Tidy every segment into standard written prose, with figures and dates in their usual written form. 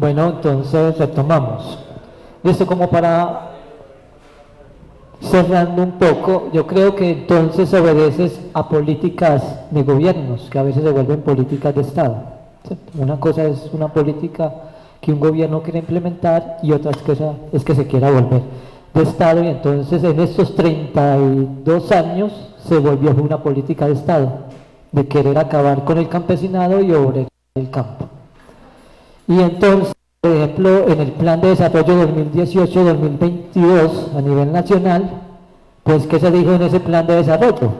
Bueno, entonces retomamos. Listo, como para cerrando un poco, yo creo que entonces obedeces a políticas de gobiernos, que a veces se vuelven políticas de Estado, ¿cierto? Una cosa es una política que un gobierno quiere implementar y otra cosa es que se quiera volver de Estado, y entonces en estos 32 años se volvió una política de Estado, de querer acabar con el campesinado y obreros del campo. Y entonces, por ejemplo, en el Plan de Desarrollo 2018-2022 a nivel nacional, pues, ¿qué se dijo en ese Plan de Desarrollo?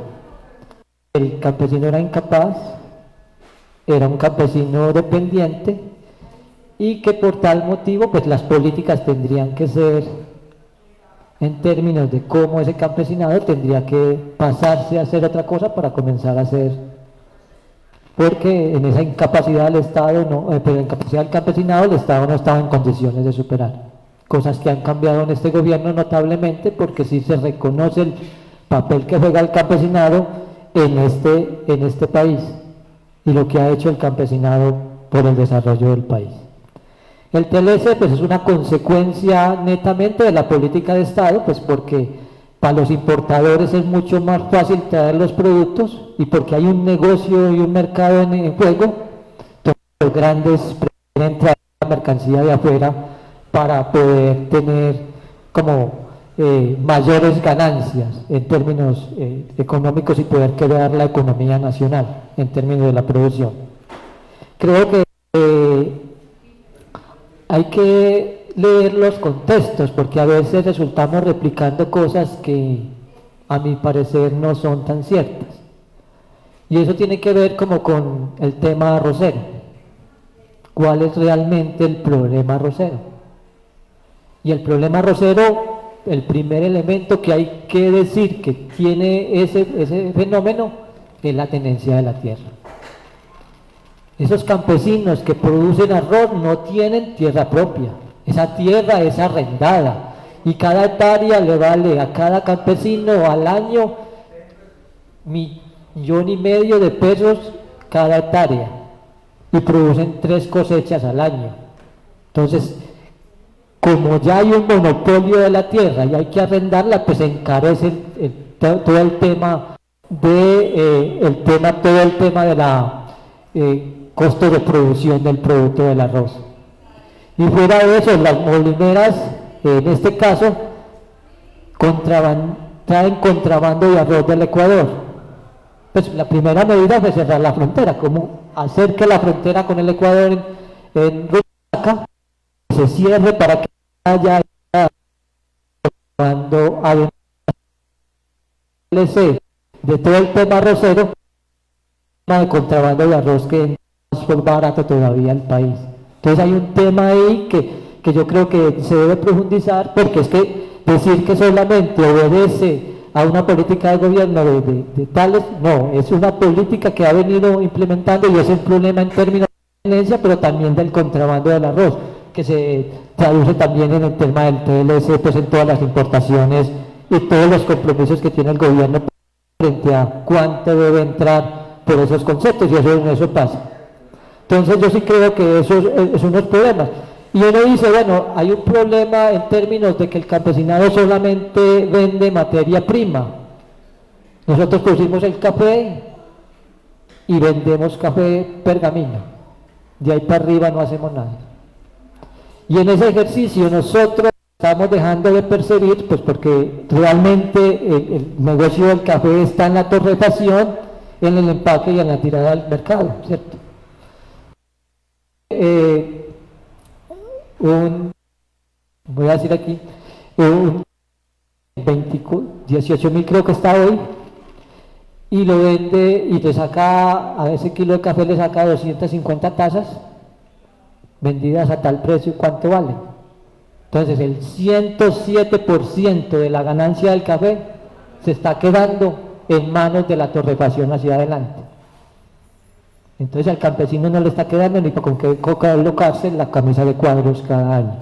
El campesino era incapaz, era un campesino dependiente y que por tal motivo, pues, las políticas tendrían que ser en términos de cómo ese campesinado tendría que pasarse a hacer otra cosa para comenzar a hacer, porque en esa incapacidad del Estado, pero en incapacidad del campesinado, el Estado no estaba en condiciones de superar. Cosas que han cambiado en este gobierno notablemente, porque sí se reconoce el papel que juega el campesinado en este país y lo que ha hecho el campesinado por el desarrollo del país. El TLC, pues, es una consecuencia netamente de la política de Estado, pues porque para los importadores es mucho más fácil traer los productos y porque hay un negocio y un mercado en juego, entonces los grandes prefieren traer la mercancía de afuera para poder tener como mayores ganancias en términos económicos y poder crear la economía nacional en términos de la producción. Creo que hay que leer los contextos, porque a veces resultamos replicando cosas que a mi parecer no son tan ciertas. Y eso tiene que ver como con el tema arrocero. ¿Cuál es realmente el problema arrocero? Y el problema arrocero, el primer elemento que hay que decir que tiene ese fenómeno es la tenencia de la tierra. Esos campesinos que producen arroz no tienen tierra propia, esa tierra es arrendada y cada hectárea le vale a cada campesino al año 1,5 millones de pesos cada hectárea y producen 3 cosechas al año. Entonces, como ya hay un monopolio de la tierra y hay que arrendarla, pues se encarece todo el tema de la costo de producción del producto del arroz. Y fuera de eso, las molineras, en este caso, traen contrabando de arroz del Ecuador. Pues la primera medida fue cerrar la frontera, como hacer que la frontera con el Ecuador en Rusaca se cierre para que haya cuando hay de todo el tema arrocero, de contrabando de arroz que por barato todavía el país. Entonces hay un tema ahí que yo creo que se debe profundizar, porque es que decir que solamente obedece a una política de gobierno de tales, no, es una política que ha venido implementando y es un problema en términos de tenencia, pero también del contrabando del arroz, que se traduce también en el tema del TLC, pues en todas las importaciones y todos los compromisos que tiene el gobierno frente a cuánto debe entrar por esos conceptos, y eso pasa. Entonces yo sí creo que eso es unos problemas. Y uno dice, bueno, hay un problema en términos de que el campesinado solamente vende materia prima. Nosotros producimos el café y vendemos café pergamino. De ahí para arriba no hacemos nada. Y en ese ejercicio nosotros estamos dejando de percibir, pues porque realmente el negocio del café está en la torrefacción, en el empaque y en la tirada al mercado, ¿cierto? Voy a decir aquí, 18.000 creo que está hoy, y lo vende y le saca, a ese kilo de café le saca 250 tazas vendidas a tal precio. ¿Cuánto vale? Entonces el 107% de la ganancia del café se está quedando en manos de la torrefacción hacia adelante. Entonces al campesino no le está quedando ni con qué colocarse la camisa de cuadros cada año.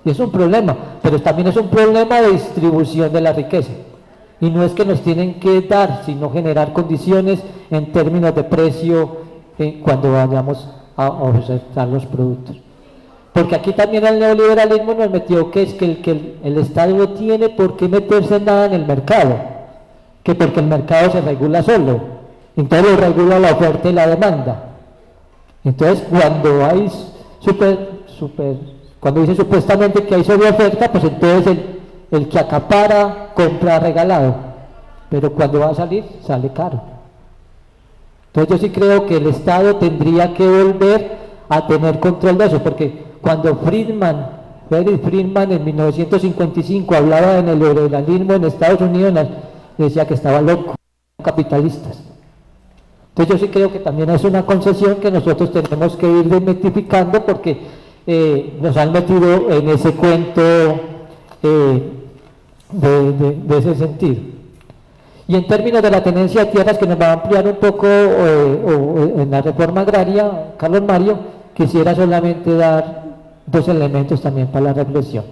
Y es un problema, pero también es un problema de distribución de la riqueza. Y no es que nos tienen que dar, sino generar condiciones en términos de precio cuando vayamos a ofertar los productos. Porque aquí también el neoliberalismo nos metió que es que el Estado no tiene por qué meterse en nada en el mercado, que porque el mercado se regula solo, entonces lo regula la oferta y la demanda. Entonces cuando hay cuando dice supuestamente que hay sobreoferta, pues entonces el que acapara compra regalado, pero cuando va a salir, sale caro. Entonces yo sí creo que el Estado tendría que volver a tener control de eso, porque cuando Frederick Friedman en 1955 hablaba de neoliberalismo en Estados Unidos, decía que estaba loco, capitalistas. Entonces yo sí creo que también es una concesión que nosotros tenemos que ir desmitificando porque nos han metido en ese cuento de ese sentido. Y en términos de la tenencia de tierras, que nos va a ampliar un poco en la reforma agraria, Carlos Mario, quisiera solamente dar dos elementos también para la reflexión.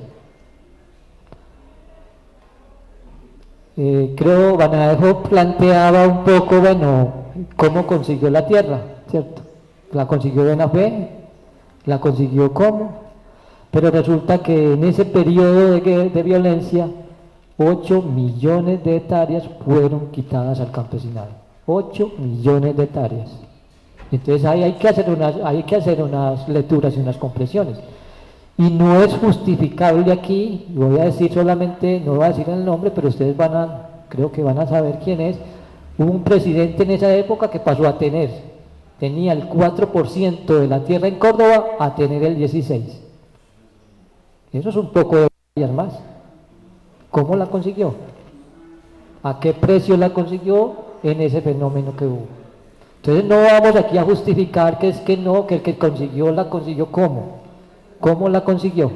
Creo Banadejo planteaba un poco, bueno, cómo consiguió la tierra, ¿cierto? La consiguió de buena fe, la consiguió cómo, pero resulta que en ese periodo de violencia 8 millones de hectáreas fueron quitadas al campesinado. 8 millones de hectáreas. Entonces ahí hay que hacer unas lecturas y unas comprensiones. Y no es justificable aquí, voy a decir solamente, no voy a decir el nombre, pero ustedes creo que van a saber quién es. Hubo un presidente en esa época que pasó a tenía el 4% de la tierra en Córdoba a tener el 16%. Eso es un poco de más. ¿Cómo la consiguió? ¿A qué precio la consiguió en ese fenómeno que hubo? Entonces no vamos aquí a justificar que es que no, que el que consiguió la consiguió ¿cómo? ¿Cómo la consiguió?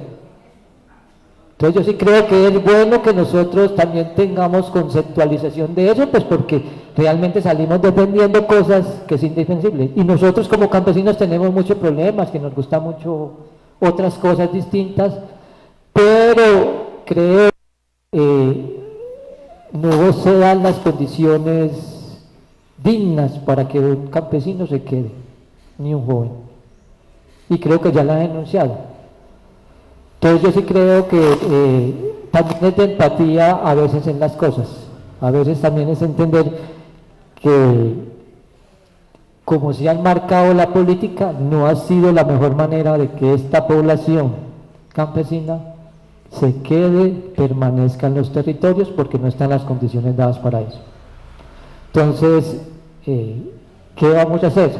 Entonces yo sí creo que es bueno que nosotros también tengamos conceptualización de eso, pues porque realmente salimos defendiendo cosas que es indefensible. Y nosotros como campesinos tenemos muchos problemas, que nos gustan mucho otras cosas distintas, pero creo no se dan las condiciones dignas para que un campesino se quede, ni un joven. Y creo que ya la han denunciado. Entonces yo sí creo que también es de empatía a veces en las cosas. A veces también es entender que como se ha marcado la política, no ha sido la mejor manera de que esta población campesina se quede, permanezca en los territorios porque no están las condiciones dadas para eso. Entonces, ¿qué vamos a hacer?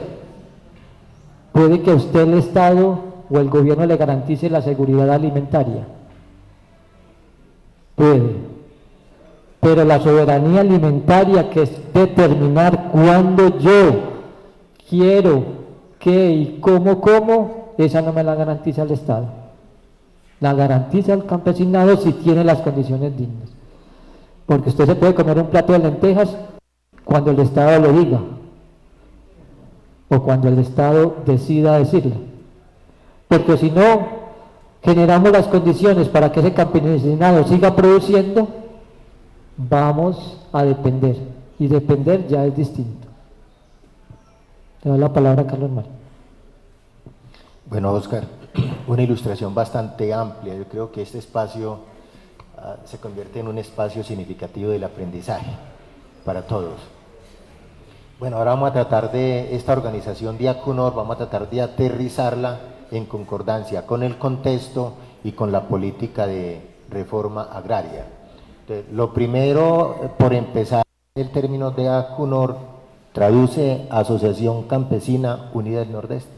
Puede que a usted el Estado o el gobierno le garantice la seguridad alimentaria. Puede. Pero la soberanía alimentaria, que es determinar cuándo yo quiero, qué y cómo, esa no me la garantiza el Estado. La garantiza el campesinado si tiene las condiciones dignas. Porque usted se puede comer un plato de lentejas cuando el Estado lo diga, o cuando el Estado decida decirlo. Porque si no generamos las condiciones para que ese campesinado siga produciendo, vamos a depender, y depender ya es distinto. Te doy la palabra a Carlos Mario. Bueno, Oscar, una ilustración bastante amplia. Yo creo que este espacio se convierte en un espacio significativo del aprendizaje para todos. Bueno, ahora vamos a tratar de esta organización de ACUNOR, vamos a tratar de aterrizarla en concordancia con el contexto y con la política de reforma agraria. Entonces, lo primero, por empezar, el término de ACUNOR traduce Asociación Campesina Unida del Nordeste.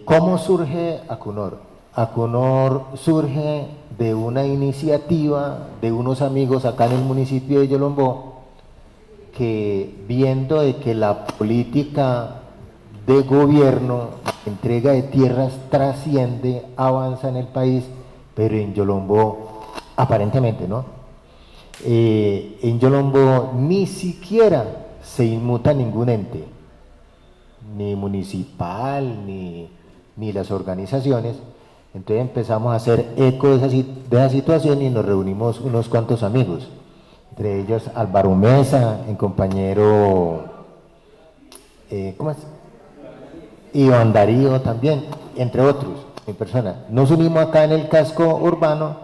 ¿Cómo surge ACUNOR? ACUNOR surge de una iniciativa de unos amigos acá en el municipio de Yolombó, que viendo de que la política de gobierno, entrega de tierras trasciende, avanza en el país, pero en Yolombó, aparentemente, ¿no? En Yolombó ni siquiera se inmuta ningún ente, ni municipal, ni las organizaciones. Entonces empezamos a hacer eco de esa situación y nos reunimos unos cuantos amigos, entre ellos Álvaro Mesa, el compañero, ¿cómo es? Iván Darío también, entre otros, mi persona. Nos unimos acá en el casco urbano,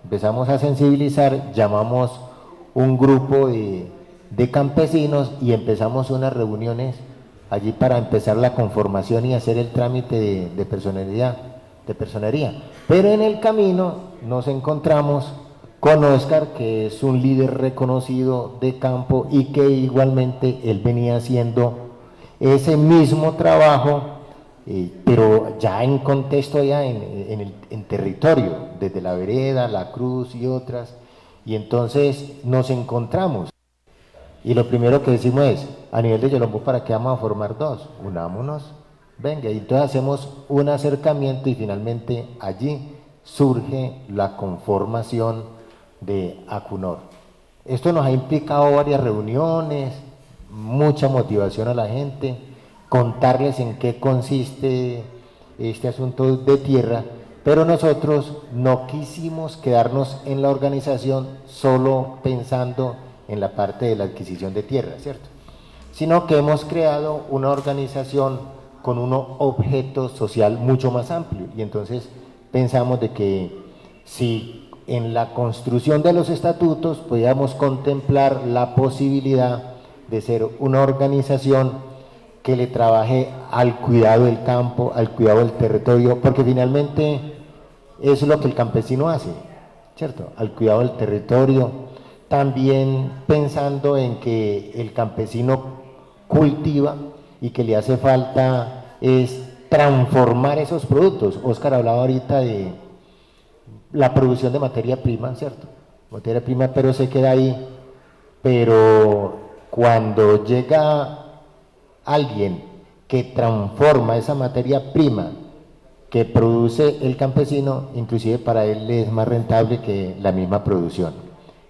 empezamos a sensibilizar, llamamos un grupo de campesinos y empezamos unas reuniones allí para empezar la conformación y hacer el trámite de personería. Pero en el camino nos encontramos con Oscar, que es un líder reconocido de campo y que igualmente él venía haciendo ese mismo trabajo, pero ya en contexto, ya en territorio, desde la vereda, la cruz y otras, y entonces nos encontramos. Y lo primero que decimos es, a nivel de Yolombó, ¿para qué vamos a formar dos? Unámonos, venga, y entonces hacemos un acercamiento y finalmente allí surge la conformación de ACUNOR. Esto nos ha implicado varias reuniones, mucha motivación a la gente, contarles en qué consiste este asunto de tierra, pero nosotros no quisimos quedarnos en la organización solo pensando en la parte de la adquisición de tierra, ¿cierto? Sino que hemos creado una organización con un objeto social mucho más amplio, y entonces pensamos de que si en la construcción de los estatutos podíamos contemplar la posibilidad de ser una organización que le trabaje al cuidado del campo, al cuidado del territorio, porque finalmente eso es lo que el campesino hace, ¿cierto? Al cuidado del territorio, también pensando en que el campesino cultiva y que le hace falta es transformar esos productos. Oscar hablaba ahorita de la producción de materia prima, ¿cierto? Materia prima, pero se queda ahí, pero cuando llega alguien que transforma esa materia prima que produce el campesino, inclusive para él es más rentable que la misma producción.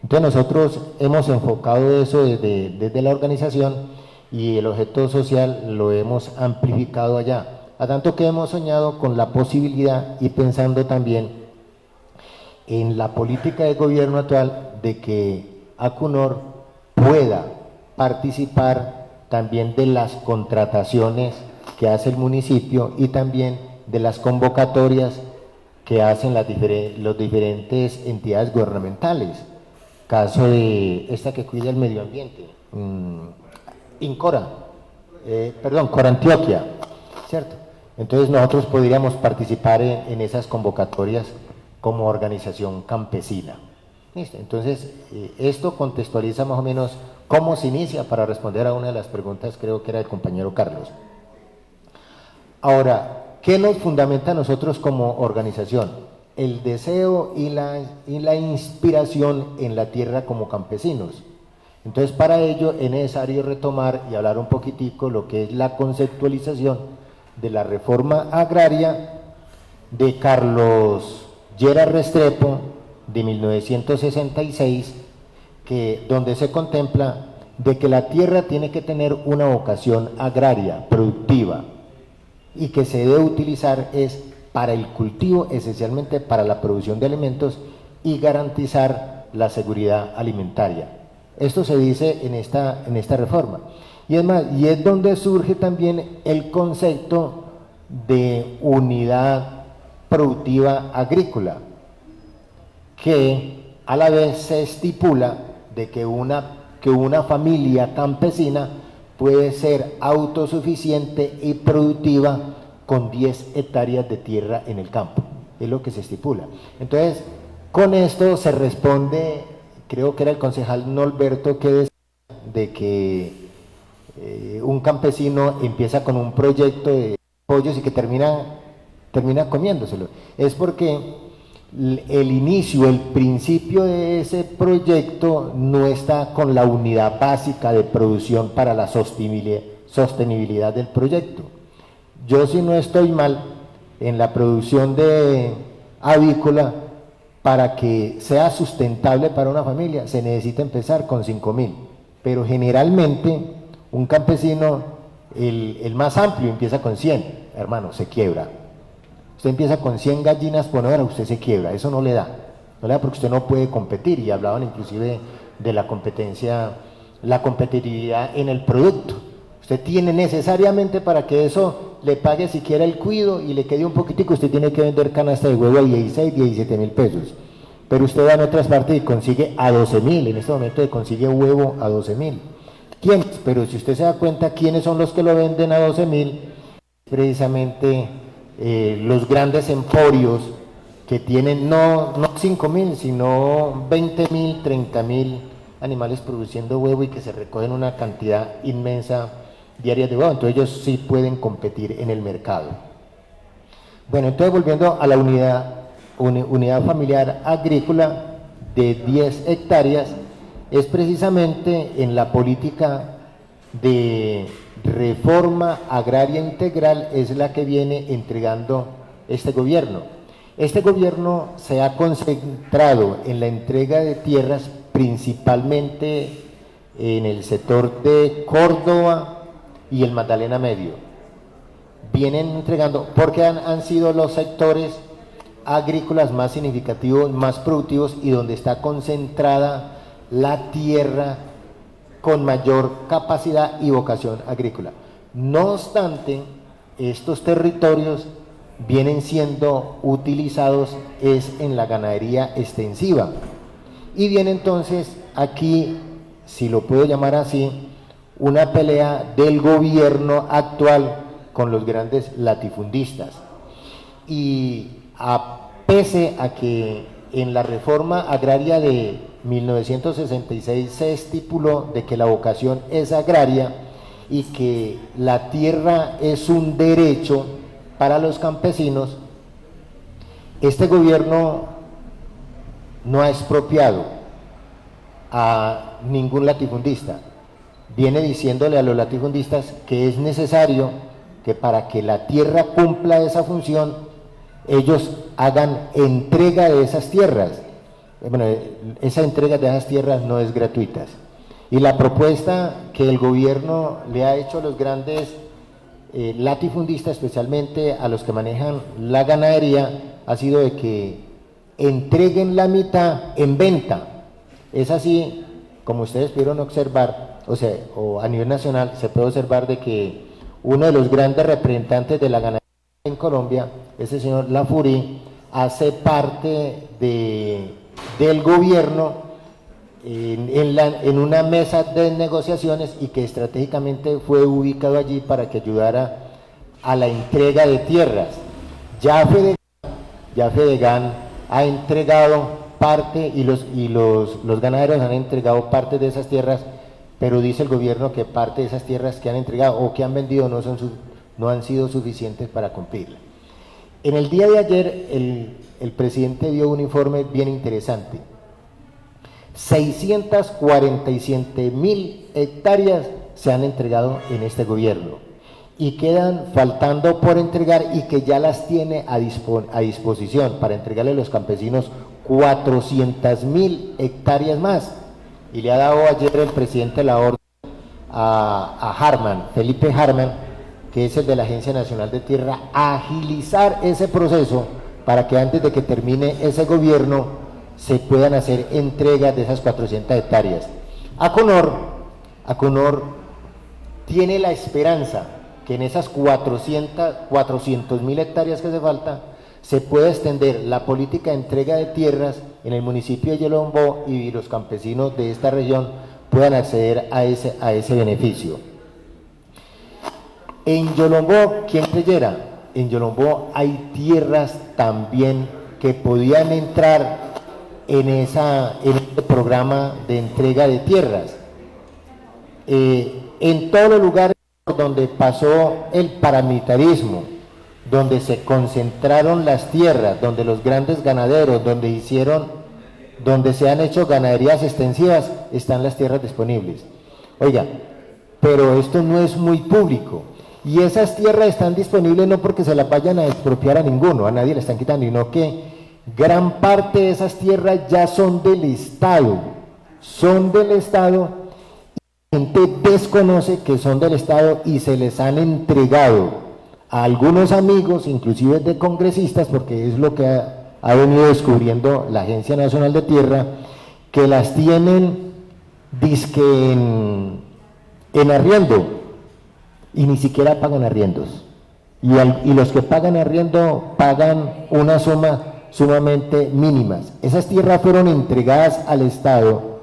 Entonces nosotros hemos enfocado eso desde la organización y el objeto social lo hemos amplificado allá, a tanto que hemos soñado con la posibilidad y pensando también en la política de gobierno actual de que ACUNOR pueda participar también de las contrataciones que hace el municipio y también de las convocatorias que hacen las diferentes entidades gubernamentales. Caso de esta que cuida el medio ambiente, Corantioquia, ¿cierto? Entonces nosotros podríamos participar en esas convocatorias como organización campesina. ¿Listo? Entonces, esto contextualiza más o menos cómo se inicia para responder a una de las preguntas, creo que era del compañero Carlos. Ahora, ¿qué nos fundamenta a nosotros como organización? El deseo y la inspiración en la tierra como campesinos. Entonces, para ello es necesario retomar y hablar un poquitico lo que es la conceptualización de la reforma agraria de Carlos Lleras Restrepo de 1966, donde se contempla de que la tierra tiene que tener una vocación agraria, productiva, y que se debe utilizar es para el cultivo, esencialmente para la producción de alimentos y garantizar la seguridad alimentaria. Esto se dice en esta reforma. Y es más, y es donde surge también el concepto de unidad productiva agrícola, que a la vez se estipula de que una familia campesina puede ser autosuficiente y productiva con 10 hectáreas de tierra en el campo, es lo que se estipula. Entonces, con esto se responde, creo que era el concejal Norberto que decía de que un campesino empieza con un proyecto de pollos y que termina comiéndoselo. Es porque el inicio, el principio de ese proyecto no está con la unidad básica de producción para la sostenibilidad del proyecto. Yo, si no estoy mal, en la producción de avícola, para que sea sustentable para una familia, se necesita empezar con 5.000, pero generalmente un campesino, el más amplio, empieza con 100, hermano, se quiebra. Usted empieza con 100 gallinas ponedoras, usted se quiebra, eso no le da porque usted no puede competir, y hablaban inclusive de la competencia, la competitividad en el producto. Usted tiene necesariamente, para que eso le pague siquiera el cuido y le quede un poquitico, usted tiene que vender canasta de huevo a 16, 17.000 pesos. Pero usted va en otras partes y consigue a 12.000, en este momento consigue huevo a 12.000. ¿Quién? Pero si usted se da cuenta quiénes son los que lo venden a 12.000, precisamente los grandes emporios que tienen no 5.000, sino 20.000, 30.000 animales produciendo huevo y que se recogen una cantidad inmensa diaria de huevo, entonces ellos sí pueden competir en el mercado. Bueno, entonces volviendo a la unidad familiar agrícola de 10 hectáreas, es precisamente en la política de reforma agraria integral es la que viene entregando este gobierno. Este gobierno se ha concentrado en la entrega de tierras principalmente en el sector de Córdoba y el Magdalena Medio. Vienen entregando, porque han sido los sectores agrícolas más significativos, más productivos y donde está concentrada la tierra con mayor capacidad y vocación agrícola. No obstante, estos territorios vienen siendo utilizados es en la ganadería extensiva y viene entonces aquí, si lo puedo llamar así, una pelea del gobierno actual con los grandes latifundistas. Y pese a que en la reforma agraria de 1966 se estipuló de que la vocación es agraria y que la tierra es un derecho para los campesinos, este gobierno no ha expropiado a ningún latifundista. Viene diciéndole a los latifundistas que es necesario que para que la tierra cumpla esa función, ellos hagan entrega de esas tierras. Bueno, esa entrega de esas tierras no es gratuita. Y la propuesta que el gobierno le ha hecho a los grandes latifundistas, especialmente a los que manejan la ganadería, ha sido de que entreguen la mitad en venta. Es así, como ustedes pudieron observar, o a nivel nacional se puede observar de que uno de los grandes representantes de la ganadería en Colombia, ese señor Lafurí, hace parte del gobierno en una mesa de negociaciones y que estratégicamente fue ubicado allí para que ayudara a la entrega de tierras. Ya Fedegan ha entregado parte y los ganaderos han entregado parte de esas tierras, pero dice el gobierno que parte de esas tierras que han entregado o que han vendido no han sido suficientes para cumplirla. En el día de ayer el presidente dio un informe bien interesante. 647.000 hectáreas se han entregado en este gobierno y quedan faltando por entregar y que ya las tiene a disposición para entregarle a los campesinos 400.000 hectáreas más. Y le ha dado ayer el presidente la orden a Harman, Felipe Harman, que es el de la Agencia Nacional de Tierra, a agilizar ese proceso para que antes de que termine ese gobierno se puedan hacer entregas de esas 400 hectáreas. Aconor tiene la esperanza que en esas 400.000 hectáreas que hace falta se pueda extender la política de entrega de tierras en el municipio de Yolombó y los campesinos de esta región puedan acceder a ese beneficio. En Yolombó, ¿quién creyera? En Yolombó hay tierras también que podían entrar en este programa de entrega de tierras. En todos los lugares donde pasó el paramilitarismo, donde se concentraron las tierras, donde los grandes ganaderos, donde se han hecho ganaderías extensivas, están las tierras disponibles. Oiga, pero esto no es muy público. Y esas tierras están disponibles no porque se las vayan a expropiar a ninguno, a nadie le están quitando, sino que gran parte de esas tierras ya son del Estado, y la gente desconoce que son del Estado y se les han entregado a algunos amigos, inclusive de congresistas, porque es lo que ha venido descubriendo la Agencia Nacional de Tierra, que las tienen dizque en arriendo y ni siquiera pagan arriendos. y los que pagan arriendo pagan una suma sumamente mínimas. Esas tierras fueron entregadas al Estado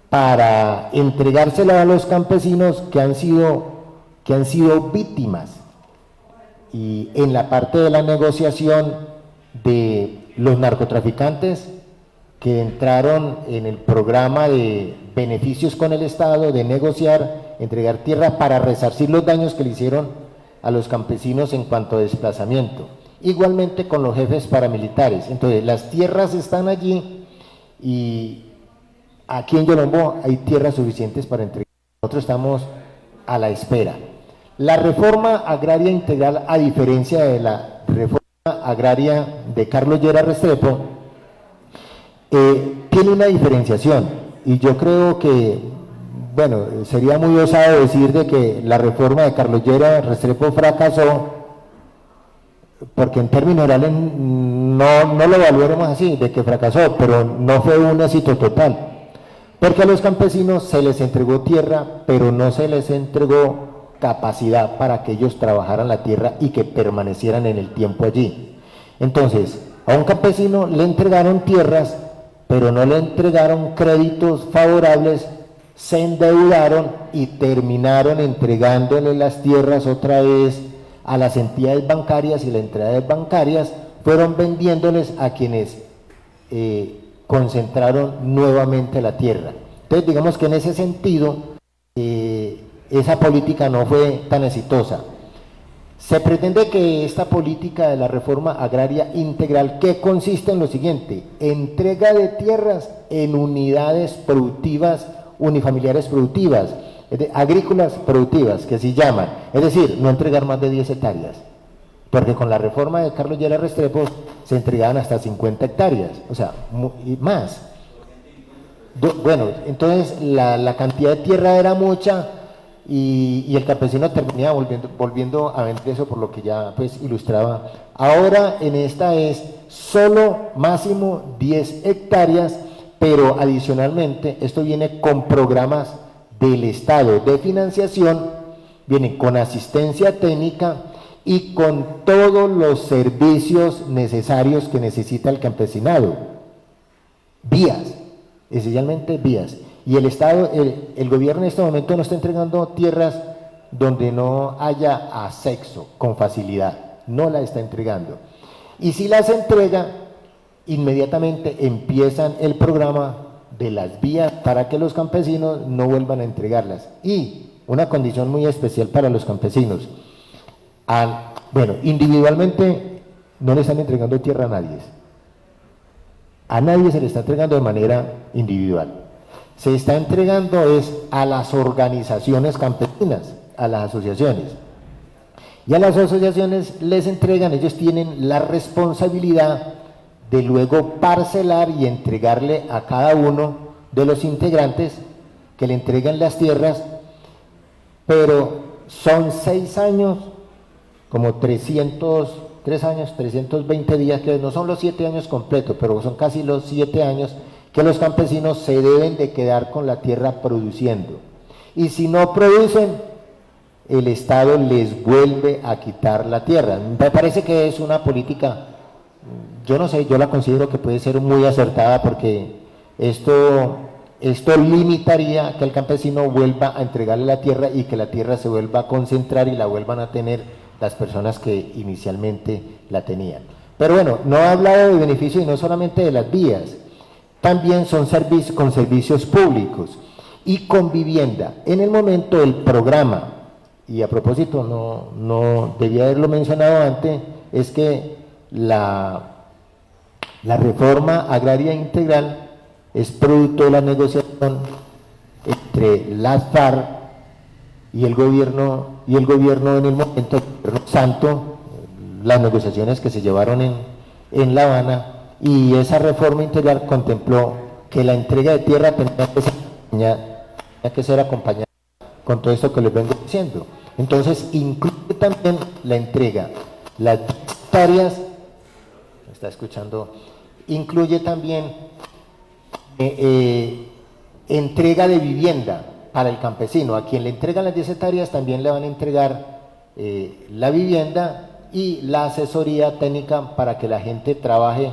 para entregárselas a los campesinos que han sido víctimas. Y en la parte de la negociación de los narcotraficantes que entraron en el programa de beneficios con el Estado, de negociar, entregar tierra para resarcir los daños que le hicieron a los campesinos en cuanto a desplazamiento. Igualmente con los jefes paramilitares. Entonces, las tierras están allí y aquí en Yolombó hay tierras suficientes para entregar. Nosotros estamos a la espera. La reforma agraria integral, a diferencia de la reforma agraria de Carlos Llera Restrepo, tiene una diferenciación, y yo creo que, bueno, sería muy osado decir de que la reforma de Carlos Llera Restrepo fracasó, porque en términos generales no lo evaluaremos así, de que fracasó, pero no fue un éxito total, porque a los campesinos se les entregó tierra, pero no se les entregó capacidad para que ellos trabajaran la tierra y que permanecieran en el tiempo allí. Entonces, a un campesino le entregaron tierras, pero no le entregaron créditos favorables, se endeudaron y terminaron entregándole las tierras otra vez a las entidades bancarias, y las entidades bancarias fueron vendiéndoles a quienes concentraron nuevamente la tierra. Entonces, digamos que en ese sentido, esa política no fue tan exitosa. Se pretende que esta política de la reforma agraria integral, que consiste en lo siguiente: entrega de tierras en unidades productivas, unifamiliares productivas, agrícolas productivas, que se llaman, es decir, no entregar más de 10 hectáreas, porque con la reforma de Carlos Llera Restrepo se entregaban hasta 50 hectáreas, o sea, más. Bueno, entonces la cantidad de tierra era mucha, y el campesino terminaba volviendo a vender eso, por lo que ya pues ilustraba. Ahora en esta es solo máximo 10 hectáreas, pero adicionalmente esto viene con programas del Estado de financiación, viene con asistencia técnica y con todos los servicios necesarios que necesita el campesinado. Vías, esencialmente vías. Y el Estado, el gobierno en este momento no está entregando tierras donde no haya acceso con facilidad, no la está entregando. Y si las entrega, inmediatamente empiezan el programa de las vías para que los campesinos no vuelvan a entregarlas. Y una condición muy especial para los campesinos: bueno, individualmente no le están entregando tierra a nadie se le está entregando de manera individual. Se está entregando es a las organizaciones campesinas, a las asociaciones. Y a las asociaciones les entregan, ellos tienen la responsabilidad de luego parcelar y entregarle a cada uno de los integrantes que le entregan las tierras, pero son 6 años, como 3 años, 320 días, que no son los 7 años completos, pero son casi los 7 años que los campesinos se deben de quedar con la tierra produciendo. Y si no producen, el Estado les vuelve a quitar la tierra. Me parece que es una política, yo no sé, yo la considero que puede ser muy acertada, porque esto limitaría que el campesino vuelva a entregarle la tierra y que la tierra se vuelva a concentrar y la vuelvan a tener las personas que inicialmente la tenían. Pero bueno, no he hablado de beneficio y no solamente de las vías, también son con servicios públicos y con vivienda. En el momento del programa, y a propósito no debía haberlo mencionado antes, es que la reforma agraria integral es producto de la negociación entre las FARC y el gobierno en el momento, el gobierno Santo, las negociaciones que se llevaron en La Habana, y esa reforma integral contempló que la entrega de tierra tenía que ser acompañada con todo esto que les vengo diciendo. Entonces incluye también la entrega, las hectáreas, ¿me está escuchando? Incluye también entrega de vivienda para el campesino. A quien le entregan las 10 hectáreas también le van a entregar la vivienda, y la asesoría técnica para que la gente trabaje.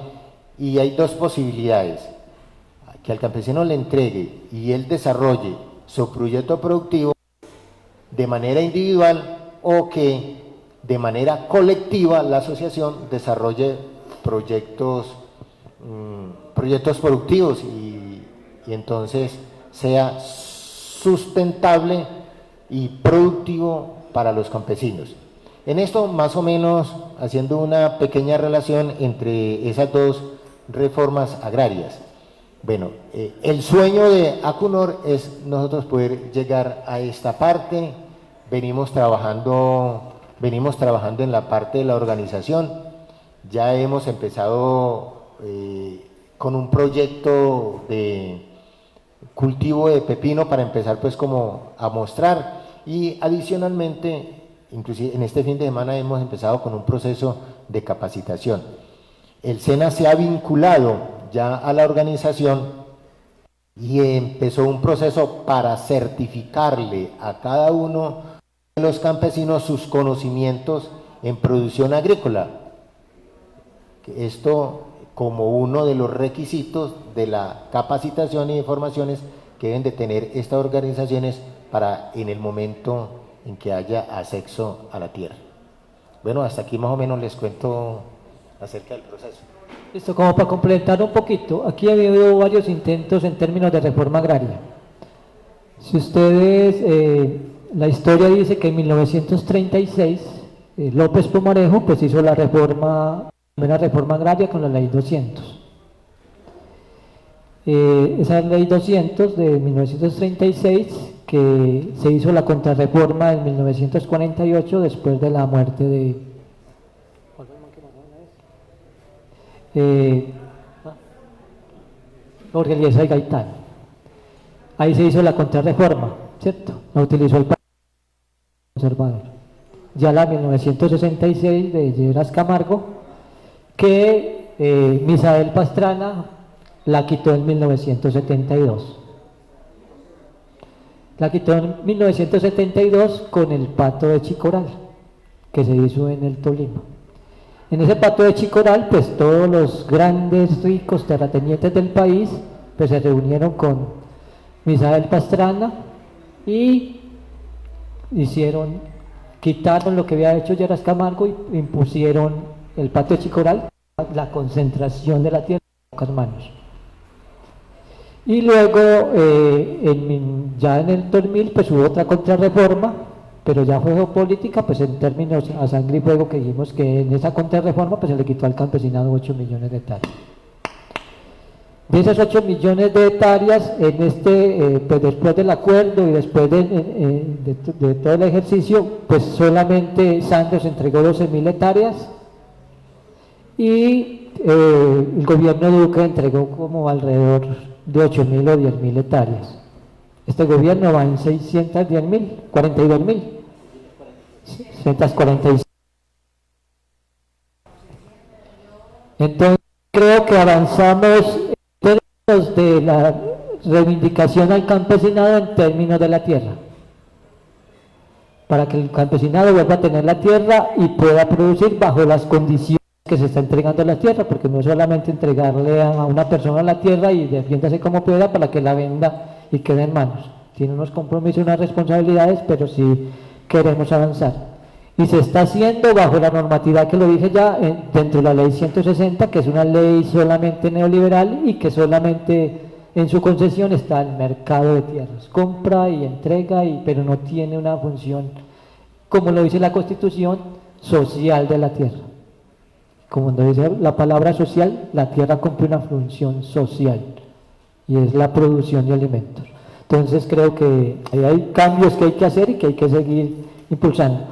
Y hay dos posibilidades: que al campesino le entregue y él desarrolle su proyecto productivo de manera individual, o que de manera colectiva la asociación desarrolle proyectos productivos y entonces sea sustentable y productivo para los campesinos. En esto, más o menos, haciendo una pequeña relación entre esas dos reformas agrarias. Bueno, el sueño de Acunor es nosotros poder llegar a esta parte. Venimos trabajando en la parte de la organización. Ya hemos empezado con un proyecto de cultivo de pepino para empezar pues como a mostrar, y adicionalmente, inclusive en este fin de semana hemos empezado con un proceso de capacitación. El SENA se ha vinculado ya a la organización y empezó un proceso para certificarle a cada uno de los campesinos sus conocimientos en producción agrícola. Esto como uno de los requisitos de la capacitación y formaciones que deben de tener estas organizaciones para en el momento en que haya acceso a la tierra. Bueno, hasta aquí más o menos les cuento acerca del proceso. Esto como para complementar un poquito, aquí ha habido varios intentos en términos de reforma agraria. Si ustedes, la historia dice que en 1936 López Pumarejo pues hizo la primera reforma agraria con la ley 200. Esa ley 200 de 1936, que se hizo la contrarreforma en 1948 después de la muerte de Jorge Eliezer Gaitán. Ahí se hizo la contrarreforma, ¿cierto? La utilizó el Partido Conservador. Ya la 1966 de Lleras Camargo, que Misael Pastrana la quitó en 1972. La quitó en 1972 con el Pacto de Chicoral, que se hizo en el Tolima. En ese Pacto de Chicoral, pues todos los grandes, ricos terratenientes del país pues se reunieron con Misael Pastrana y quitaron lo que había hecho Lleras Camargo y impusieron el Pacto de Chicoral, la concentración de la tierra en pocas manos. Y luego, ya en el 2000, pues hubo otra contrarreforma, pero ya fue geopolítica, pues en términos a sangre y fuego, que dijimos que en esa contrarreforma pues se le quitó al campesinado 8 millones de hectáreas. De esas 8 millones de hectáreas, pues después del acuerdo y después de todo el ejercicio, pues solamente Santos entregó 12.000 hectáreas y el gobierno de Duque entregó como alrededor de 8.000 o 10.000 hectáreas. Este gobierno va en 610.000, 42.000, 646. Entonces creo que avanzamos en términos de la reivindicación al campesinado en términos de la tierra, para que el campesinado vuelva a tener la tierra y pueda producir bajo las condiciones que se está entregando la tierra, porque no es solamente entregarle a una persona la tierra y defiéndase como pueda para que la venda y quede en manos. Tiene unos compromisos, unas responsabilidades, pero sí queremos avanzar. Y se está haciendo bajo la normatividad que lo dije ya, dentro de la ley 160, que es una ley solamente neoliberal y que solamente en su concesión está el mercado de tierras. Compra y entrega, pero no tiene una función, como lo dice la Constitución, social de la tierra. Como dice la palabra social, la tierra cumple una función social y es la producción de alimentos. Entonces creo que hay cambios que hay que hacer y que hay que seguir impulsando.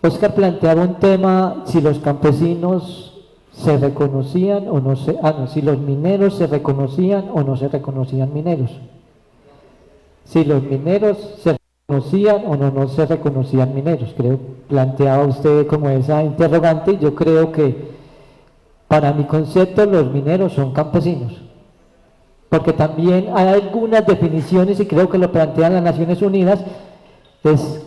Oscar planteaba un tema, si los campesinos se reconocían o no si los mineros se reconocían o no se reconocían mineros. Si los mineros se reconocían o no se reconocían mineros. Creo, planteaba usted como esa interrogante, y yo creo que para mi concepto los mineros son campesinos, porque también hay algunas definiciones, y creo que lo plantean las Naciones Unidas, es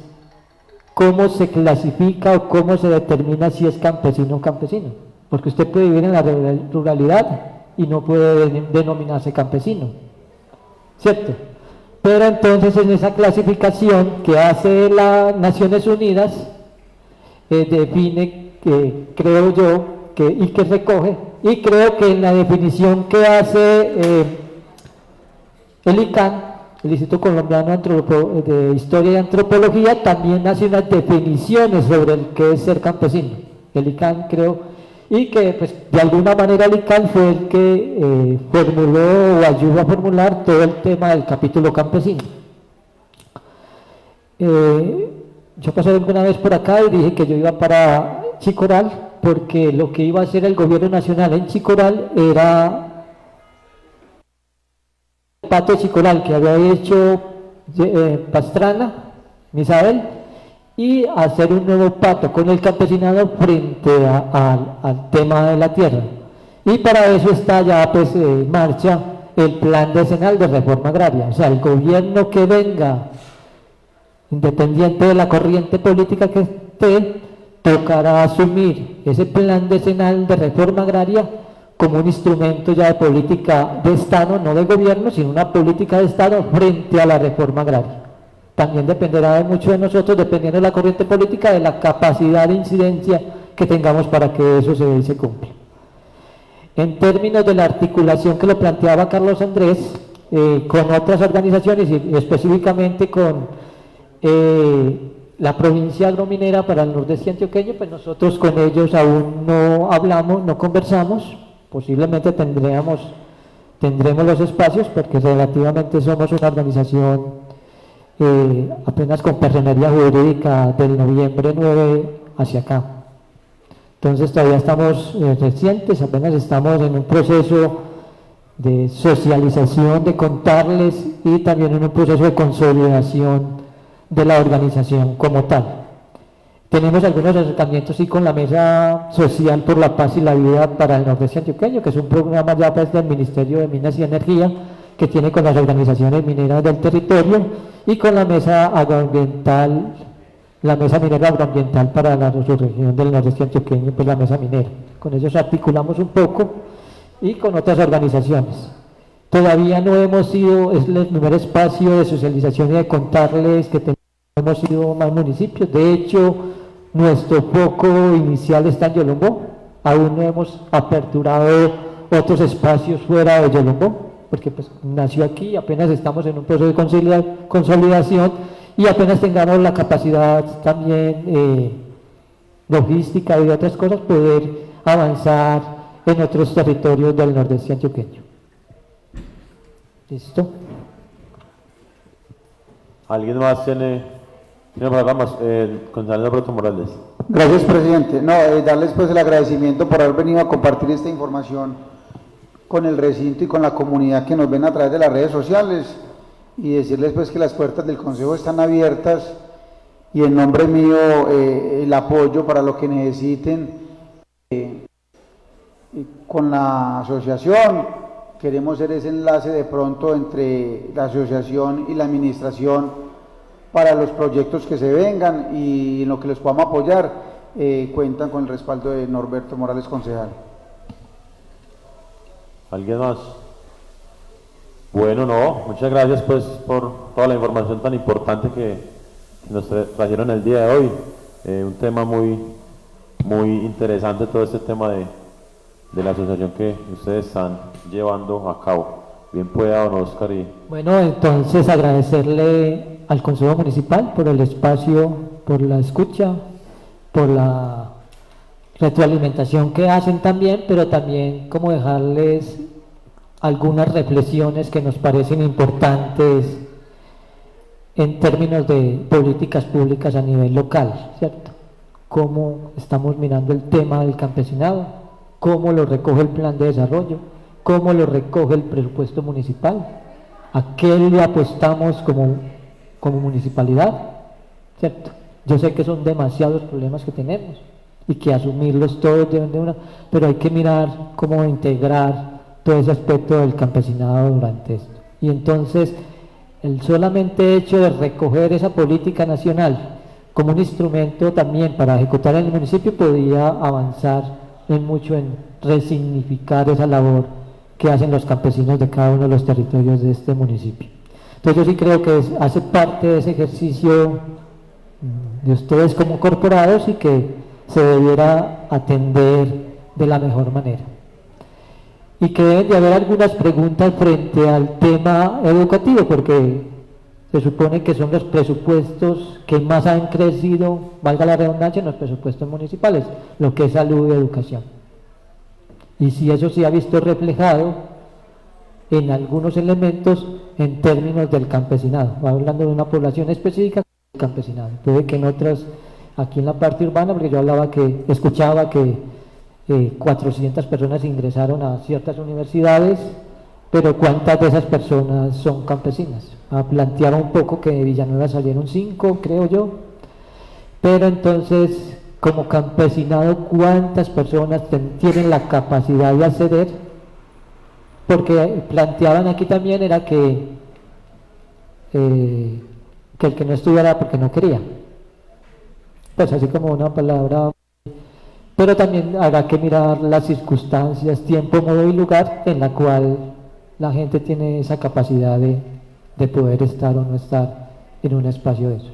cómo se clasifica o cómo se determina si es campesino o campesino, porque usted puede vivir en la ruralidad y no puede denominarse campesino, ¿cierto? Pero entonces en esa clasificación que hace las Naciones Unidas, define, creo yo, y que recoge, y creo que en la definición que hace el ICANN, el Instituto Colombiano de Historia y Antropología, también hace unas definiciones sobre el que es ser campesino. El ICANN, creo, y que pues, de alguna manera el ICANN fue el que formuló o ayudó a formular todo el tema del capítulo campesino. Yo pasé alguna vez por acá y dije que yo iba para Chicoral, porque lo que iba a hacer el gobierno nacional en Chicoral era el pato de Chicoral que había hecho Pastrana, Misael, y hacer un nuevo pacto con el campesinado frente al tema de la tierra. Y para eso está ya pues en marcha el plan decenal de reforma agraria. O sea, el gobierno que venga, independiente de la corriente política que esté, tocará asumir ese plan decenal de reforma agraria como un instrumento ya de política de Estado, no de gobierno, sino una política de Estado frente a la reforma agraria. También dependerá de mucho de nosotros, dependiendo de la corriente política, de la capacidad de incidencia que tengamos para que eso se cumpla. En términos de la articulación que lo planteaba Carlos Andrés, con otras organizaciones y específicamente con la provincia agrominera para el nordeste antioqueño, pues nosotros con ellos aún no hablamos, no conversamos, posiblemente tendremos los espacios porque relativamente somos una organización apenas con personería jurídica del noviembre 9 hacia acá. Entonces todavía estamos recientes, apenas estamos en un proceso de socialización, de contarles y también en un proceso de consolidación de la organización como tal. Tenemos algunos acercamientos sí con la Mesa Social por la Paz y la Vida para el Nordeste Antioqueño, que es un programa ya pues del Ministerio de Minas y Energía que tiene con las organizaciones mineras del territorio y con la Mesa Agroambiental, la Mesa Minera Agroambiental para la región del Nordeste Antioqueño, pues la Mesa Minera. Con ellos articulamos un poco y con otras organizaciones. Todavía no hemos sido, es el primer espacio de socialización y de contarles que hemos sido más municipios. De hecho, nuestro foco inicial está en Yolombó. Aún no hemos aperturado otros espacios fuera de Yolombó, porque pues nació aquí, apenas estamos en un proceso de consolidación y apenas tengamos la capacidad también logística y de otras cosas, poder avanzar en otros territorios del nordeste antioqueño. ¿Listo? ¿Alguien más tiene programas? Gonzalo Roto Morales. Gracias, presidente. No, darles pues el agradecimiento por haber venido a compartir esta información con el recinto y con la comunidad que nos ven a través de las redes sociales y decirles pues que las puertas del Consejo están abiertas y en nombre mío el apoyo para lo que necesiten con la asociación. Queremos ser ese enlace de pronto entre la asociación y la administración para los proyectos que se vengan y en lo que les podamos apoyar, cuentan con el respaldo de Norberto Morales, concejal. ¿Alguien más? Bueno, no, muchas gracias pues por toda la información tan importante que nos trajeron el día de hoy. Un tema muy interesante, todo este tema de la asociación que ustedes están llevando a cabo. Bien pueda, don Oscar. Bueno, entonces agradecerle al Consejo Municipal por el espacio, por la escucha, por la retroalimentación que hacen también, pero también como dejarles algunas reflexiones que nos parecen importantes en términos de políticas públicas a nivel local, ¿cierto? Cómo estamos mirando el tema del campesinado, cómo lo recoge el plan de desarrollo, cómo lo recoge el presupuesto municipal, a qué le apostamos como municipalidad, ¿cierto? Yo sé que son demasiados problemas que tenemos y que asumirlos todos de una, pero hay que mirar cómo integrar todo ese aspecto del campesinado durante esto. Y entonces, el solamente hecho de recoger esa política nacional como un instrumento también para ejecutar en el municipio, podía avanzar en mucho en resignificar esa labor que hacen los campesinos de cada uno de los territorios de este municipio. Entonces yo sí creo que hace parte de ese ejercicio de ustedes como corporados y que se debiera atender de la mejor manera. Y que deben de haber algunas preguntas frente al tema educativo, porque se supone que son los presupuestos que más han crecido, valga la redundancia, en los presupuestos municipales, lo que es salud y educación. Y si eso se ha visto reflejado en algunos elementos en términos del campesinado, hablando de una población específica del campesinado. Puede que en otras, aquí en la parte urbana, porque yo escuchaba que 400 personas ingresaron a ciertas universidades, pero ¿cuántas de esas personas son campesinas? Planteaba un poco que de Villanueva salieron 5, creo yo, pero entonces, como campesinado, ¿cuántas personas tienen la capacidad de acceder? Porque planteaban aquí también era que el que no estudiara porque no quería, pues así como una palabra, pero también habrá que mirar las circunstancias, tiempo, modo y lugar en la cual la gente tiene esa capacidad de poder estar o no estar en un espacio de eso.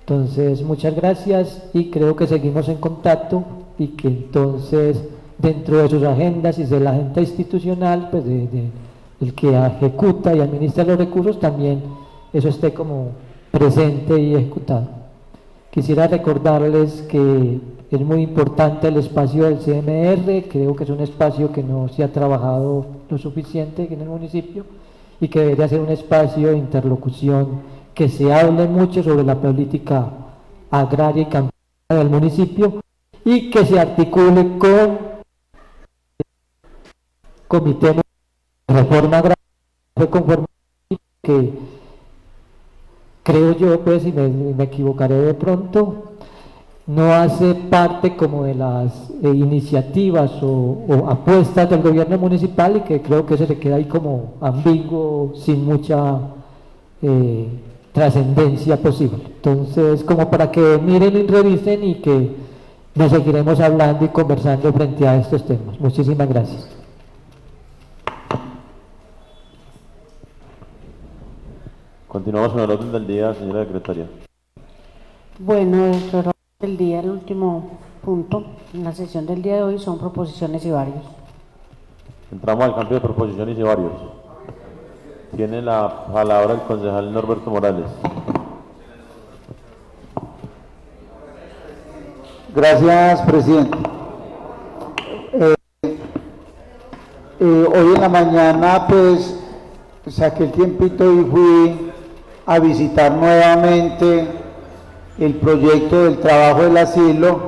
Entonces, muchas gracias y creo que seguimos en contacto y que entonces dentro de sus agendas y de la agenda institucional, pues el que ejecuta y administra los recursos, también eso esté como presente y ejecutado. Quisiera recordarles que es muy importante el espacio del CMR, creo que es un espacio que no se ha trabajado lo suficiente en el municipio y que debería ser un espacio de interlocución, que se hable mucho sobre la política agraria y campesina del municipio y que se articule con el Comité de Reforma Agraria, conforme que creo yo, pues, y me equivocaré de pronto, no hace parte como de las iniciativas o apuestas del gobierno municipal y que creo que eso se queda ahí como ambiguo, sin mucha trascendencia posible. Entonces, como para que miren y revisen y que nos seguiremos hablando y conversando frente a estos temas. Muchísimas gracias. Continuamos con el orden del día, señora secretaria. Bueno, dentro del orden del día, el último punto en la sesión del día de hoy son proposiciones y varios. Entramos al cambio de proposiciones y varios. Tiene la palabra el concejal Norberto Morales. Gracias, presidente. Hoy en la mañana, pues, saqué el tiempito y fui a visitar nuevamente el proyecto del trabajo del asilo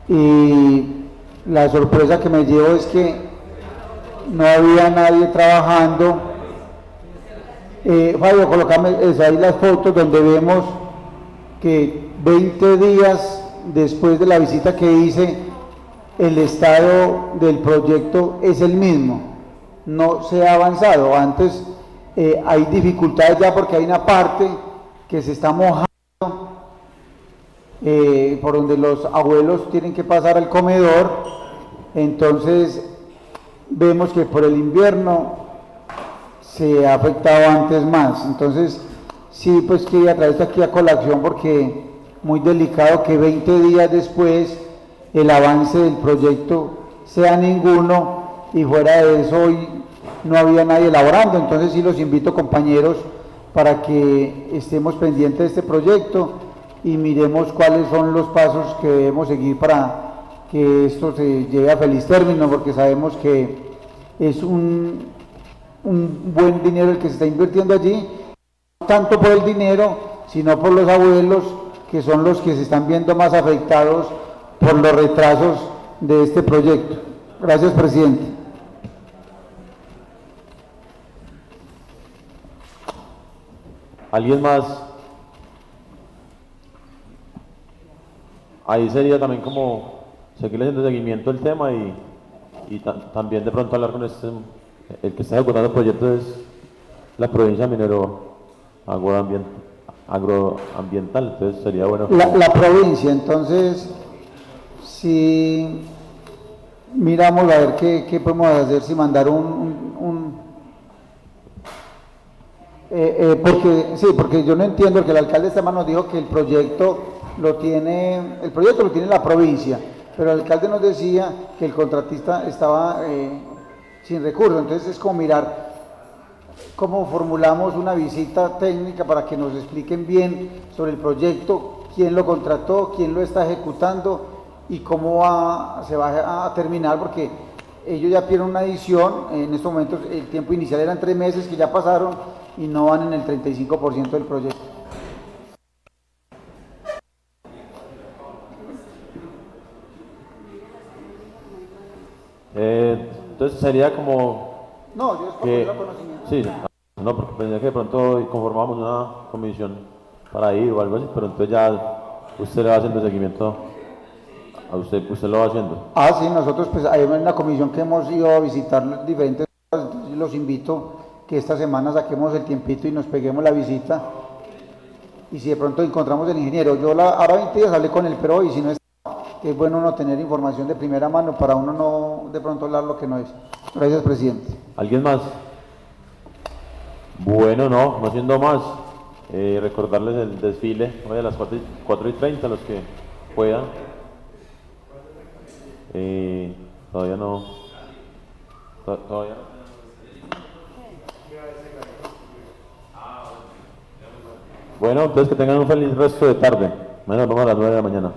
y la sorpresa que me llevo es que no había nadie trabajando. Fabio, colócame ahí las fotos donde vemos que 20 días después de la visita que hice, el estado del proyecto es el mismo, no se ha avanzado. Antes hay dificultades ya porque hay una parte que se está mojando, por donde los abuelos tienen que pasar al comedor, entonces vemos que por el invierno se ha afectado antes más. Entonces sí, pues quería traer esto aquí a colación porque muy delicado que 20 días después el avance del proyecto sea ninguno y fuera de eso hoy no había nadie elaborando. Entonces sí los invito, compañeros, para que estemos pendientes de este proyecto y miremos cuáles son los pasos que debemos seguir para que esto se llegue a feliz término, porque sabemos que es un buen dinero el que se está invirtiendo allí, no tanto por el dinero, sino por los abuelos, que son los que se están viendo más afectados por los retrasos de este proyecto. Gracias, presidente. ¿Alguien más? Ahí sería también como seguirle haciendo seguimiento al tema y también de pronto hablar con el que está ejecutando el proyecto es la provincia minero Agua Ambiente. agroambiental, entonces sería bueno. La provincia, entonces, si miramos a ver qué podemos hacer, si mandar porque yo no entiendo, que el alcalde esta semana nos dijo que el proyecto lo tiene la provincia, pero el alcalde nos decía que el contratista estaba sin recursos, entonces es como mirar cómo formulamos una visita técnica para que nos expliquen bien sobre el proyecto, quién lo contrató, quién lo está ejecutando y cómo se va a terminar, porque ellos ya pidieron una adición, en estos momentos el tiempo inicial eran 3 meses que ya pasaron y no van en el 35% del proyecto. Entonces sería como No, yo es para que, ponerlo a conocimiento. sí, no, porque pensé que de pronto conformamos una comisión para ir o algo así, pero entonces ya usted le va haciendo seguimiento, usted lo va haciendo. Ah, sí, nosotros pues hay una comisión que hemos ido a visitar diferentes cosas, entonces los invito que esta semana saquemos el tiempito y nos peguemos la visita, y si de pronto encontramos el ingeniero, ahora 20 días hablé con él, pero hoy si no está, que es bueno no tener información de primera mano para uno no de pronto hablar lo que no es. Gracias, presidente. ¿Alguien más? Bueno, no siendo más, recordarles el desfile hoy a las 4:30, los que puedan. Todavía no. Todavía no. Bueno, entonces que tengan un feliz resto de tarde. Mañana nos vemos a las 9 de la mañana.